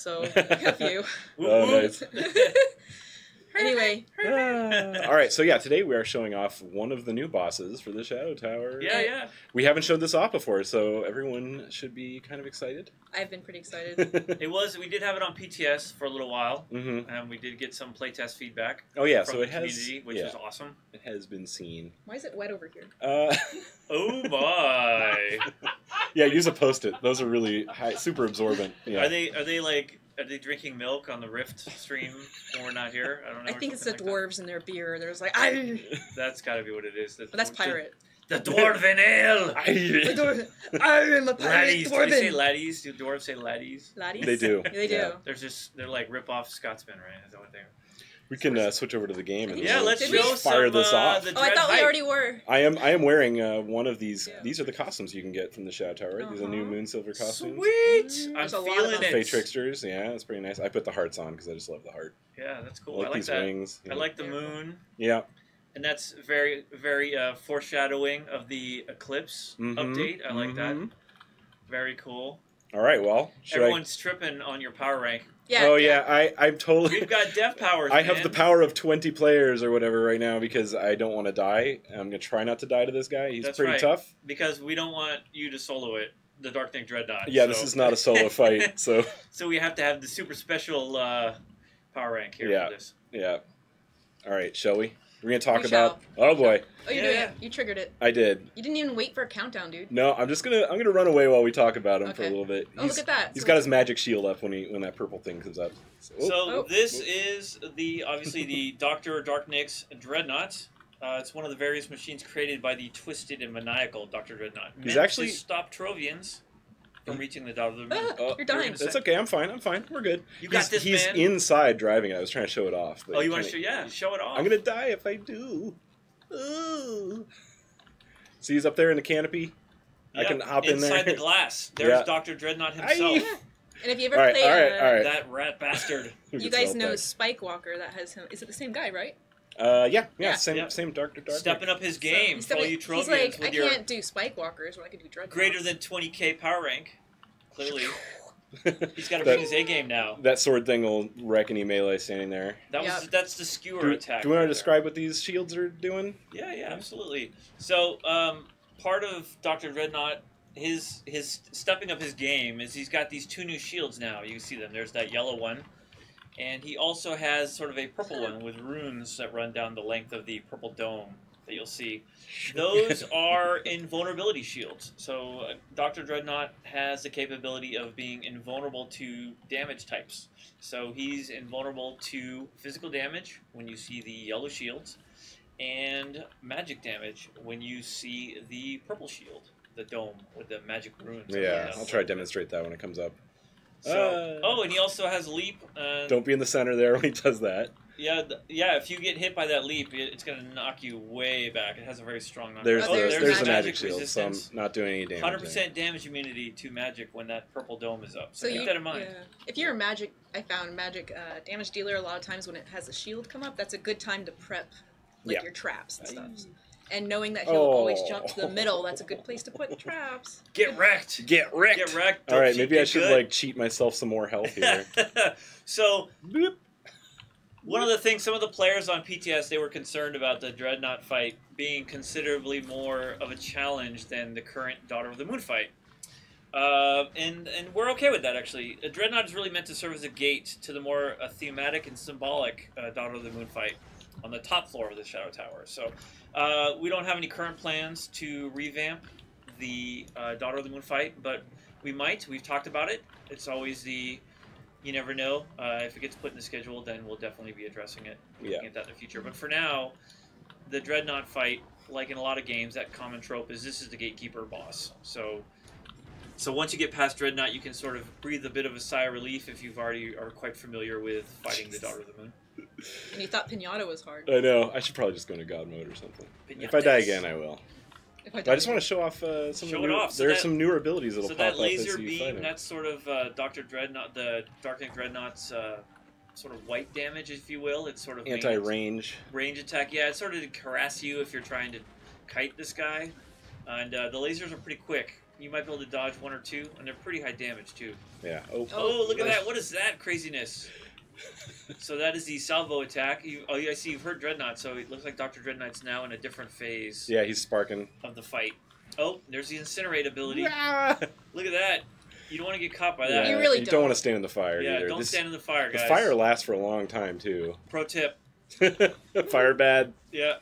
so F you. Oh, nice. Anyway. All right, so yeah, today we are showing off one of the new bosses for the Shadow Tower. Yeah, yeah. We haven't showed this off before, so everyone should be kind of excited. I've been pretty excited. We did have it on PTS for a little while, Mm-hmm. and we did get some playtest feedback. Oh yeah, from so the it has, community, which is awesome. It has been seen. Why is it wet over here? Oh my! Yeah, use a Post-it. Those are really super absorbent. Yeah. Are they drinking milk on the Rift stream when we're not here? I don't know. I think it's the like dwarves and their beer. There's like, Aye! That's got to be what it is. But that's pirate. The dwarven ale. I am a pirate Laddies. Do dwarven. they say laddies? Do dwarves say laddies? Laddies? They do. Yeah, they do. Yeah. They're like rip-off Scotsmen, right? Is that what they're? We can switch over to the game and Yeah, let's Did show we? fire this off. The Oh, I thought we Dreadnought. already were. I am wearing one of these. Yeah. These are the costumes you can get from the Shadow Tower. Right? These are new Moonsilver costumes. Sweet! I'm There's a lot of feeling them. it. Fey Tricksters. Yeah, that's pretty nice. I put the hearts on because I just love the heart. Yeah, that's I cool. like I like these that. wings. I like the moon. Yeah. And that's very, very foreshadowing of the eclipse update. I like that. Very cool. All right. Well, Everyone's tripping on your power rank. Yeah. Oh yeah, I'm totally. We've got death powers. I have man. the power of 20 players or whatever right now because I don't want to die. I'm gonna try not to die to this guy. He's That's pretty right. tough. Because we don't want you to solo it, the Darknik Dreadnought. Yeah, this is not a solo fight. So So we have to have the super special power rank here Yeah. for this. yeah. All right, shall we? We're gonna talk We about. Oh boy, Oh, you're Yeah, doing yeah. it. You triggered it. I did. You didn't even wait for a countdown, dude. No, I'm gonna run away while we talk about him for a Okay. little bit. Oh, look at that. He's So got his magic shield up when that purple thing comes up. So this is obviously the Dr. Darknik's Dreadnought. It's one of the various machines created by the twisted and maniacal Dr. Dreadnought. He's meant actually- to stop Trovians from reaching the dot of the moon. You're dying. It's okay. I'm fine. We're good. You got this, He's man. inside driving it. I was trying to show it off. But Oh, you want to kinda- show? Yeah, show it off. I'm gonna die if I do. Ooh. See, he's up there in the canopy. I Yep, can hop in there. inside the glass. There's Yeah. Dr. Dreadnought himself. Aye. And if you ever All right, play, all right. That rat bastard. Who you gets guys felt know back? Spike Walker. That has him. Is it the same guy, right? Yeah, Yeah. same Yep. same dark. Stepping up his game So for all you he's Trovians like, I with your can't do Spike Walkers, but I can do Dreadnought. greater than 20k power rank. Clearly, he's got to bring his A game now. That sword thing will wreck any melee standing there. That's the skewer Do attack. we want right to there. describe what these shields are doing? Yeah, absolutely. So, part of Dr. Dreadnought, his stepping up his game is he's got these 2 new shields now. You can see them. There's that yellow one, and he also has sort of a purple one with runes that run down the length of the purple dome that you'll see. Those are invulnerability shields. So, Dr. Dreadnought has the capability of being invulnerable to damage types. So he's invulnerable to physical damage when you see the yellow shields, and magic damage when you see the purple shield, the dome with the magic runes. Yeah, I'll try to demonstrate that when it comes up. So, and he also has leap. Don't be in the center there when he does that. Yeah, if you get hit by that leap, it's going to knock you way back. It has a very strong knockback. There's there's the the magic shield, so I'm resistance. not doing any damage. 100% damage immunity to magic when that purple dome is up. So, So keep that in mind. Yeah. If you're a magic, I found magic damage dealer. A lot of times when it has a shield come up, that's a good time to prep like your traps and stuff. And knowing that he'll always jump to the middle, that's a good place to put traps. Get wrecked. Get wrecked. Get wrecked. All right, Don't maybe you I get should good? like cheat myself some more health here. So Boop. one of the things, some of the players on PTS, they were concerned about the Dreadnought fight being considerably more of a challenge than the current Daughter of the Moon fight. And we're okay with that, actually. A Dreadnought is really meant to serve as a gate to the more thematic and symbolic Daughter of the Moon fight on the top floor of the Shadow Tower. So we don't have any current plans to revamp the Daughter of the Moon fight, but we might. We've talked about it. It's always the... You never know. If it gets put in the schedule, then we'll definitely be addressing it. Looking at that in the future. But for now, the Dreadnought fight, like in a lot of games, that common trope is this is the gatekeeper boss. So once you get past Dreadnought, you can sort of breathe a bit of a sigh of relief if you've already are quite familiar with fighting the Daughter of the Moon. And you thought Pinata was hard. I know. I should probably just go into God mode or something. If I die again, I will. But I just want to show off some. Show of the it new, off. So there's that- some newer abilities that'll So pop that up laser as you fight beam, him. that's sort of Dr. Dreadnought, the Darknik Dreadnought's sort of white damage, if you will. It's sort of Anti-range. range attack. Yeah, it's sort of to harass you if you're trying to kite this guy. And the lasers are pretty quick you might be able to dodge 1 or 2, and they're pretty high damage too. Yeah. Oh, look at that! What is that craziness? So that is the salvo attack. I see you've heard Dreadnought, so it looks like Dr. Dreadnought's now in a different phase. Yeah, he's sparking. Of the fight. Oh, there's the incinerate ability. Look at that. You don't want to get caught by that. You really don't want to stand in the fire either. Don't stand in the fire, guys. The fire lasts for a long time too. Pro tip. Fire bad. Yeah.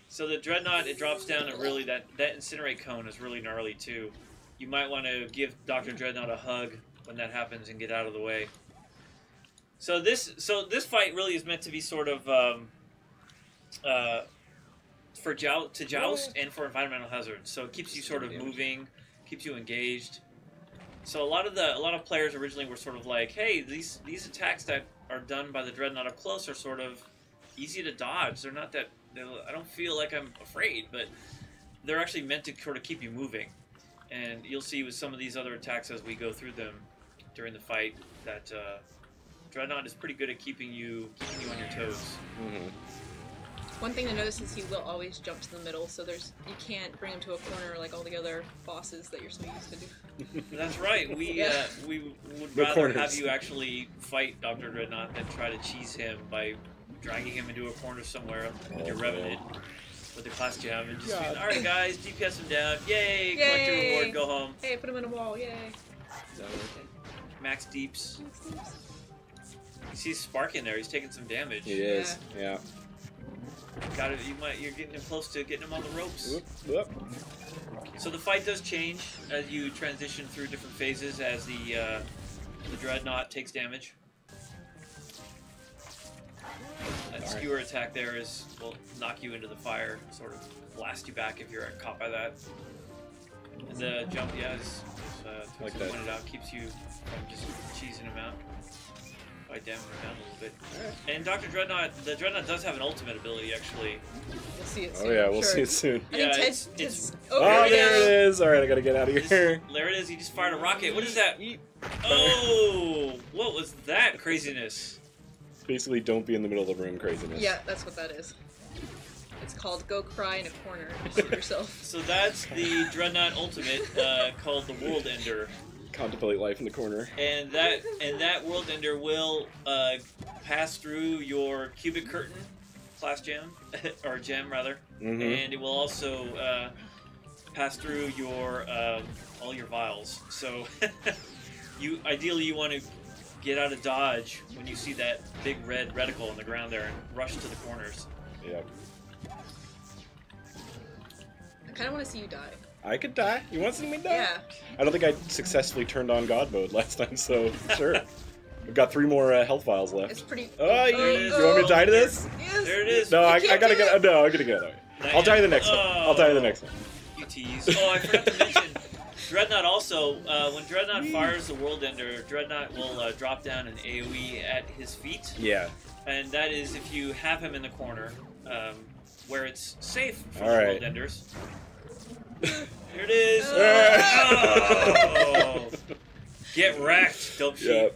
So the Dreadnought, it drops down, and really that incinerate cone is really gnarly too. You might want to give Dr. Dreadnought a hug when that happens and get out of the way. So this fight really is meant to be sort of to joust and for environmental hazards. So it keeps you sort of moving, keeps you engaged. So a lot of players originally were sort of like, hey, these attacks that are done by the Dreadnought up close are sort of easy to dodge. They're not that. I don't feel like I'm afraid, but they're actually meant to sort of keep you moving. And you'll see with some of these other attacks as we go through them during the fight that Dreadnought is pretty good at keeping you on your toes. Mm-hmm. One thing to notice is he will always jump to the middle, so you can't bring him to a corner like all the other bosses that you're so used to do. That's right. We would rather have you actually fight Dr. Dreadnought than try to cheese him by dragging him into a corner somewhere with your Revenant with the class jam and just being, all right, guys, DPS him down. Yay! Collect your reward. Go home. Hey, put him in a wall. Yay! Max deeps. You see he's sparking there. He's taking some damage. He is. Yeah. Got it. You're getting him close to getting him on the ropes. Whoop. So the fight does change as you transition through different phases as the Dreadnought takes damage. That skewer attack there will knock you into the fire, sort of blast you back if you're caught by that. And the jump, as like Toast pointed out, keeps you from just cheesing him out by damming him down a little bit. And Dr. Dreadnought, the Dreadnought does have an ultimate ability, actually. We'll see it soon. Oh yeah, we'll see it soon. I think it's there it is! Alright, I gotta get out of here. There it is, he just fired a rocket. What is that? Oh! What was that craziness? Basically, don't be in the middle of the room craziness. Yeah, that's what that is. It's called Go Cry in a Corner and Shoot Yourself. So that's the Dreadnought Ultimate called the World Ender. Contemplate life in the corner. And that World Ender will pass through your Cubic Curtain class gem, or gem rather, and it will also pass through your all your vials. So ideally you want to get out of dodge when you see that big red reticle on the ground there and rush to the corners. Yep. I kind of want to see you die. I could die. You want to see me die? Yeah. I don't think I successfully turned on God mode last time, so sure. We've got 3 more health vials left. It's pretty. Oh, you want me to die to this? Yes. There it is. No, I gotta get. No, I'm gonna get away. I'll die the next one. I'll die the next one. You tease. Oh, I forgot to mention. Dreadnought also, when Dreadnought fires the World Ender, Dreadnought will drop down an AoE at his feet. Yeah. And that is if you have him in the corner, where it's safe for the World Enders. Here it is. Oh. Get wrecked, dope sheep. Yep.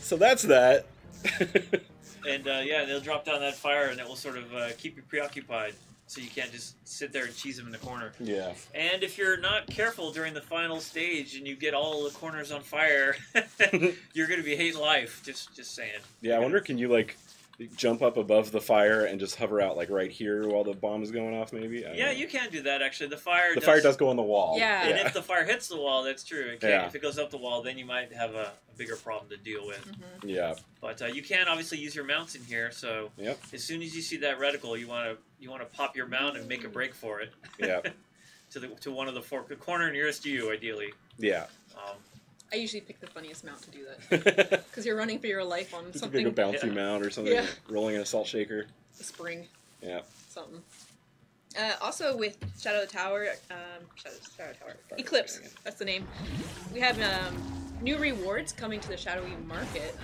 So that's that. And they'll drop down that fire, and it will sort of keep you preoccupied. So you can't just sit there and cheese them in the corner. Yeah. And if you're not careful during the final stage and you get all the corners on fire, you're going to be hating life. Just saying. Yeah, I wonder, can you like jump up above the fire and just hover out like right here while the bomb is going off? Maybe. Yeah, you can do that actually. The fire does go on the wall. Yeah. And if the fire hits the wall, that's true. It can. If it goes up the wall, then you might have a bigger problem to deal with. Yeah. But you can obviously use your mounts in here. So as soon as you see that reticle, you want to pop your mount and make a break for it. Yeah. to one of the corner nearest you, ideally. Yeah. I usually pick the funniest mount to do that. Because you're running for your life on just something. a bouncy mount or something. Yeah. Rolling in a salt shaker. A spring. Yeah. Something. Also with Shadow Tower, Eclipse, that's the name. We have new rewards coming to the Shadowy Market.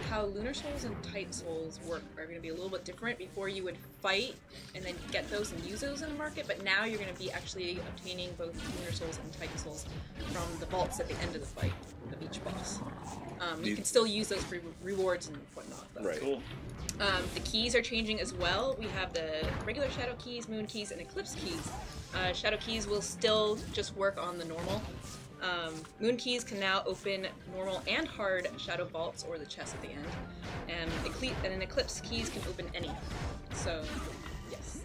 How Lunar Souls and Titan Souls work are going to be a little bit different. Before you would fight and then get those and use those in the market, but now you're going to be actually obtaining both Lunar Souls and Titan Souls from the vaults at the end of the fight of each boss. You can still use those for rewards and whatnot, though. Right. Cool. The keys are changing as well. We have the regular Shadow keys, Moon keys, and Eclipse keys. Shadow keys will still just work on the normal. Moon keys can now open normal and hard shadow vaults or the chest at the end. And an eclipse keys can open any. So, yes.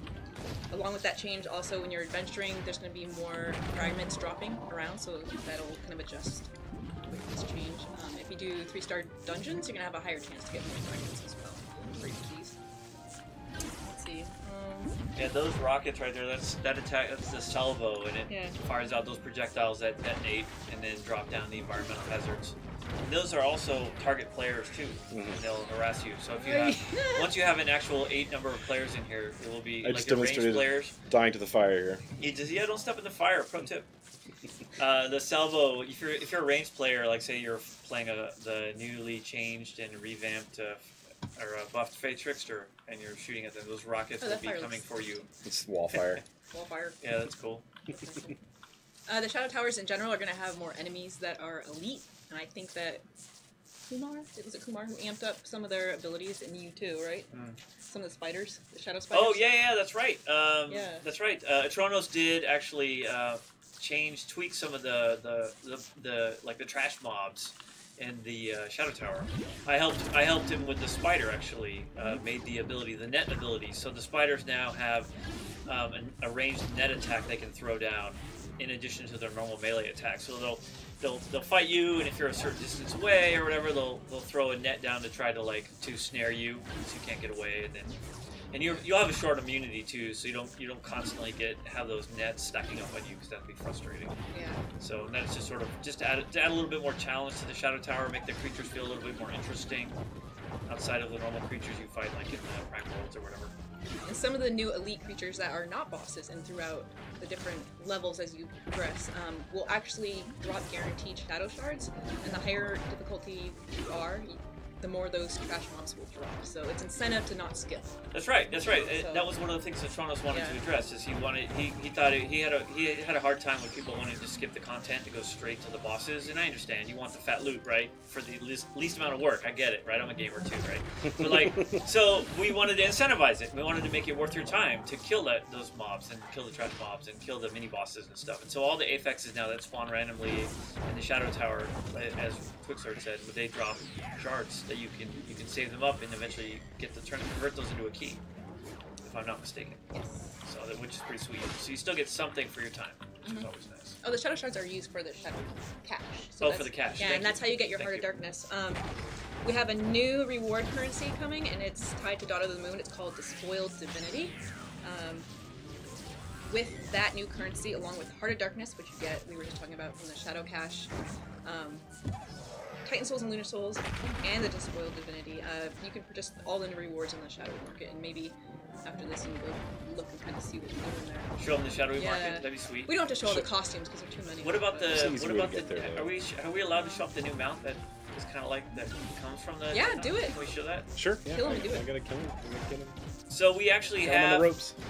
Along with that change, also when you're adventuring, there's going to be more fragments dropping around, so that'll kind of adjust with this change. If you do 3-star dungeons, you're going to have a higher chance to get more fragments as well for your keys. Let's see. Yeah, those rockets right there, that's the salvo, and it fires out those projectiles that detonate and then drop down the environmental hazards. And those are also target players too, and they'll harass you. So if you have, once you have an actual 8 number of players in here, it will be like your ranged players. Dying to the fire here. Don't step in the fire. Pro tip. The salvo, if you're a ranged player, like say you're playing the newly changed and revamped or buffed Fey Trickster, and you're shooting at them, those rockets will be coming for you. It's wall fire. Wall fire. Yeah, that's cool. The Shadow Towers in general are going to have more enemies that are elite, and I think that was it Kumar who amped up some of their abilities in U2, right? Some of the spiders, the shadow spiders. Oh yeah, that's right. That's right. Atronos did actually tweak some of the like the trash mobs in the Shadow Tower. I helped him with the spider actually. Made the net ability, so the spiders now have a ranged net attack they can throw down in addition to their normal melee attack. So they'll fight you, and if you're a certain distance away or whatever, they'll throw a net down to try to snare you so you can't get away, and you'll have a short immunity too, so you don't constantly have those nets stacking up on you, because that'd be frustrating. Yeah. So that's just sort of to add a little bit more challenge to the Shadow Tower, make the creatures feel a little bit more interesting outside of the normal creatures you fight, like in the Rank Worlds or whatever. And some of the new elite creatures that are not bosses and throughout the different levels as you progress will actually drop guaranteed shadow shards, and the higher difficulty you are, the more those trash mobs will drop. So it's incentive to not skip. That's right. So, that was one of the things that Tronos wanted to address. Is he thought he had a hard time with people wanting to skip the content to go straight to the bosses. And I understand, you want the fat loot, right, for the least amount of work. I get it, right? I'm a gamer too, right? But so we wanted to incentivize it. We wanted to make it worth your time to kill those mobs and kill the trash mobs and kill the mini bosses and stuff. And so all the affixes now that spawn randomly in the Shadow Tower, as Quicksword said, they drop shards that you can save them up and eventually convert those into a key, if I'm not mistaken. Yes. So which is pretty sweet. So you still get something for your time, which is always nice. Oh, the shadow shards are used for the shadow cache. So for the cache. Yeah, and that's how you get your Heart of Darkness. We have a new reward currency coming, and it's tied to Daughter of the Moon. It's called Despoiled Divinity. With that new currency, along with Heart of Darkness, which we were just talking about from the Shadow Cache, Titan Souls and Lunar Souls, and the Despoiled Divinity, you can purchase all the new rewards in the Shadowy Market, and maybe after this you will look and kind of see what's in there. Show them the Shadowy Market? That'd be sweet. We don't have to show all the costumes because there are too many. What about are we allowed to show off the new mount that is kind of like, that comes from the... Yeah, do it! Can we show that? Sure. Kill him and do it. I gotta kill him. So we actually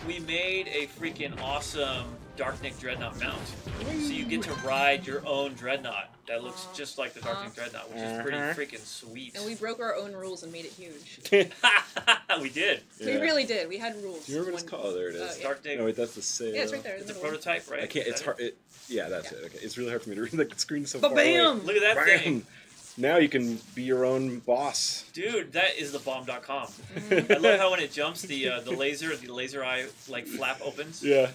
we made a freaking awesome Darknik Dreadnought mount. So you get to ride your own Dreadnought that looks just like the Darknik Dreadnought, which is pretty freaking sweet. And we broke our own rules and made it huge. We did. Yeah. We really did. We had rules. Do you remember what it's called? Oh, there it is. Darknik. No, wait, that's the sale. Yeah, it's right there. It's a prototype, right? I can't. It's hard. Yeah, that's it. Okay, it's really hard for me to read. Like the screen's so far away. Look at that thing. Now you can be your own boss. Dude, that is the bomb.com. I love how when it jumps, the laser eye like flap opens. Yeah.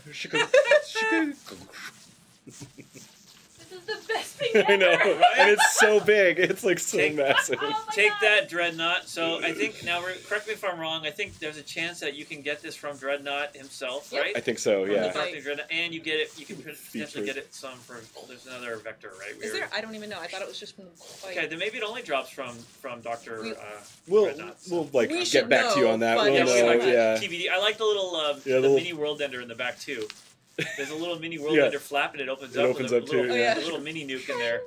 This is the best thing ever. I know, right? And it's so big. It's like so massive. Take that, Dreadnought. So I think now, correct me if I'm wrong. I think there's a chance that you can get this from Dreadnought himself, right? I think so. From yeah. the Darknik Dreadnought, and you get it. You can potentially get it some for. There's another vector, right? Is there? I don't even know. I thought it was just from the fight. Okay, then maybe it only drops from Doctor. Dreadnought. We'll get back to you on that. We'll know. Yeah. TBD. I like the little mini world ender in the back too. There's a little mini world ender flap, and it opens up with a little mini nuke in there.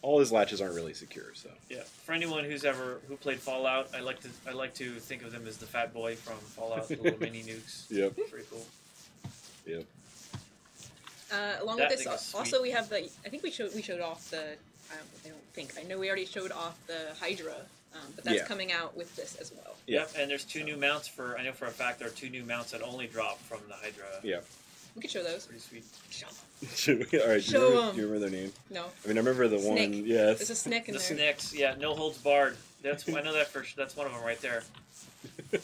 All his latches aren't really secure, so. Yeah. For anyone who played Fallout, I like to think of them as the fat boy from Fallout, the little mini nukes. Yep. Pretty cool. Yep. Along with this, also we have I think we showed off the I don't think. I know we already showed off the Hydra, but that's coming out with this as well. Yep, and there's 2 new mounts for. I know for a fact there are 2 new mounts that only drop from the Hydra. Yeah. We could show those. Pretty sweet. Should we? All right. Show do you remember their name? No. I mean, I remember the Snick. one. Yeah. There's a Snick in The there. Snicks, yeah, no holds barred. That's I know that for sure. That's one of them right there.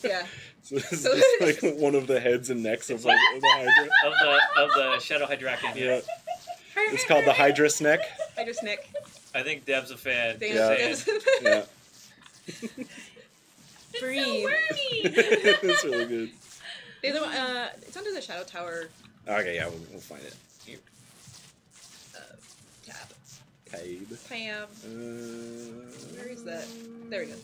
Yeah. So this is just like one of the heads and necks of like the Hydra. of the Shadow Hydraken. Yeah. It's called the Hydra Snick. Hydra Snick. I think Deb's a fan. Yeah. Yeah. Breathe. It's really good. It's under the Shadow Tower Okay, yeah, we'll find it. tab. Tab. Where is that? There we go.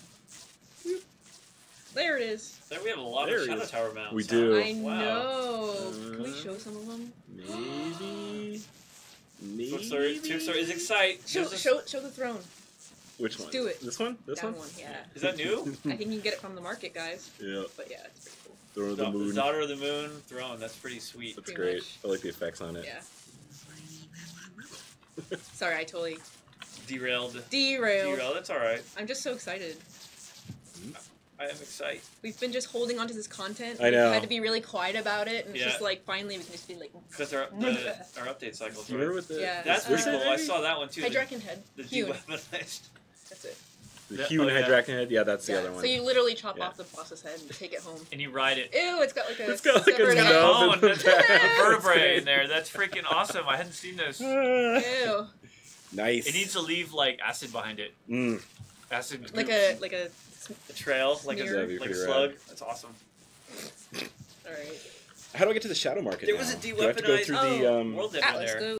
There it is. There we have a lot There of it Shadow is. Tower mounts. We do. I Wow. know. Can we show some of them? Maybe. Tewkstar is excited. Show the throne. Which one? Do it. This one? This That one? one, yeah. Is that new? I think you can get it from the market, guys. Yeah. But yeah, it's pretty cool. Throne of the Moon. Daughter of the Moon throne. That's pretty sweet. That's Pretty great. much. I like the effects on it. Yeah. Sorry, I totally Derailed. derailed. That's all right. I'm just so excited. I am excited. We've been just holding on to this content. I know. We've had to be really quiet about it, and it's Yeah. just like finally we can just be like. Because our update cycles. Do you remember what the... Yeah. That's This pretty is cool. I saw that one too. Hydraken head. The Hewn. de-weaponized. That's it. The Hewn yeah. Hydraken head? Yeah, that's the Yeah. other one. So you literally chop Yeah. off the boss's head and take it home. And you ride it. Ew, it's got like a. It's got like a severed head. nub. Oh, in the and back. a vertebrae That's in there. That's freaking awesome. I hadn't seen this. Ew. Nice. It needs to leave like acid behind it. Mm. Acid. Like goop. a. A trail, like Smear. a That'd be like a pretty slug. rad. That's awesome. All right. How do I get to the Shadow Market There now? was a Do I have to go de-weaponized through the... world down Atlas, there. go